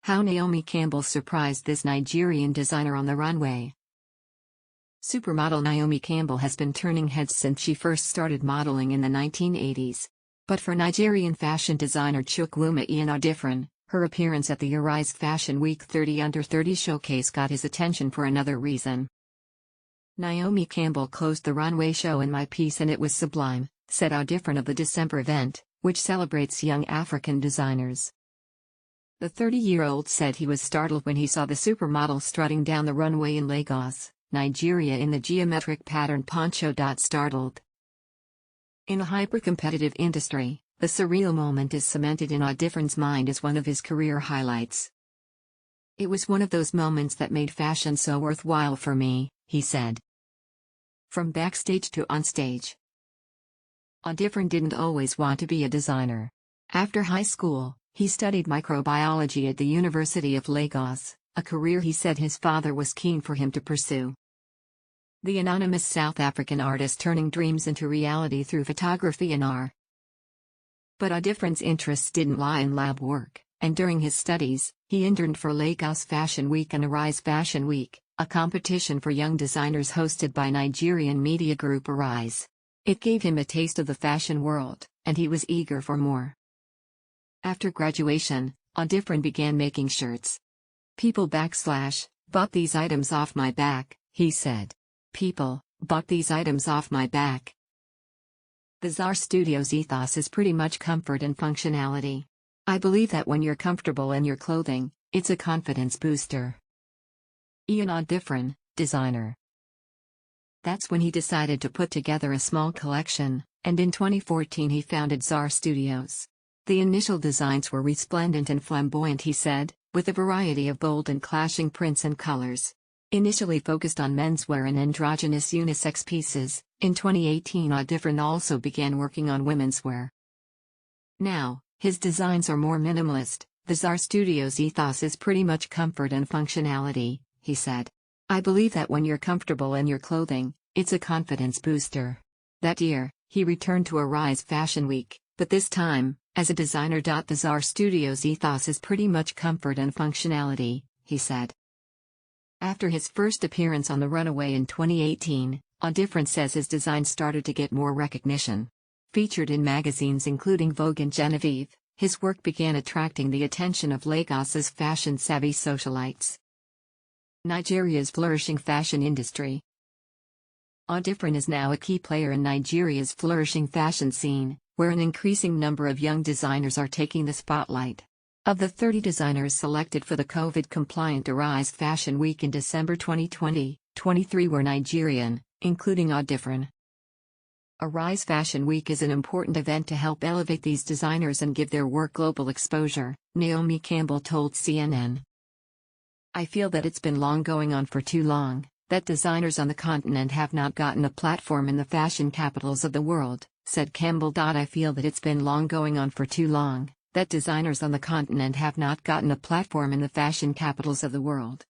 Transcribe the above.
How Naomi Campbell surprised this Nigerian designer on the runway. Supermodel Naomi Campbell has been turning heads since she first started modeling in the 1980s. But for Nigerian fashion designer Chukwuma Iheanacho, her appearance at the Arise Fashion Week 30 Under 30 showcase got his attention for another reason. Naomi Campbell closed the runway show in my piece and it was sublime, said Iheanacho of the December event, which celebrates young African designers. The 30-year-old said he was startled when he saw the supermodel strutting down the runway in Lagos, Nigeria in the geometric pattern poncho. Startled. In a hyper-competitive industry, the surreal moment is cemented in Iheanacho's mind as one of his career highlights. "It was one of those moments that made fashion so worthwhile for me," he said. From backstage to onstage. Iheanacho didn't always want to be a designer. After high school, he studied microbiology at the University of Lagos, a career he said his father was keen for him to pursue. The anonymous South African artist turning dreams into reality through photography and art. But Iheanacho's interests didn't lie in lab work, and during his studies, he interned for Lagos Fashion Week and Arise Fashion Week, a competition for young designers hosted by Nigerian media group Arise. It gave him a taste of the fashion world, and he was eager for more. After graduation, Iheanacho began making shirts. "People bought these items off my back," he said. "People bought these items off my back." The Zara Studios ethos is pretty much comfort and functionality. "I believe that when you're comfortable in your clothing, it's a confidence booster." Iheanacho, designer. That's when he decided to put together a small collection, and in 2014 he founded Zara Studios. The initial designs were resplendent and flamboyant, he said, with a variety of bold and clashing prints and colors. Initially focused on menswear and androgynous unisex pieces, in 2018 Iheanacho also began working on womenswear. Now, his designs are more minimalist. "The Zara Studios ethos is pretty much comfort and functionality," he said. "I believe that when you're comfortable in your clothing, it's a confidence booster." That year, he returned to Arise Fashion Week, but this time, as a designer. "The Zara Studios ethos is pretty much comfort and functionality," he said. After his first appearance on the runway in 2018, Iheanacho says his designs started to get more recognition. Featured in magazines including Vogue and Genevieve, his work began attracting the attention of Lagos's fashion-savvy socialites. Nigeria's flourishing fashion industry. Iheanacho is now a key player in Nigeria's flourishing fashion scene, where an increasing number of young designers are taking the spotlight. Of the 30 designers selected for the COVID-compliant Arise Fashion Week in December 2020, 23 were Nigerian, including Iheanacho. Arise Fashion Week is an important event to help elevate these designers and give their work global exposure, Naomi Campbell told CNN. "I feel that it's been going on for too long, that designers on the continent have not gotten a platform in the fashion capitals of the world," said Campbell. "I feel that it's been going on for too long, that designers on the continent have not gotten a platform in the fashion capitals of the world."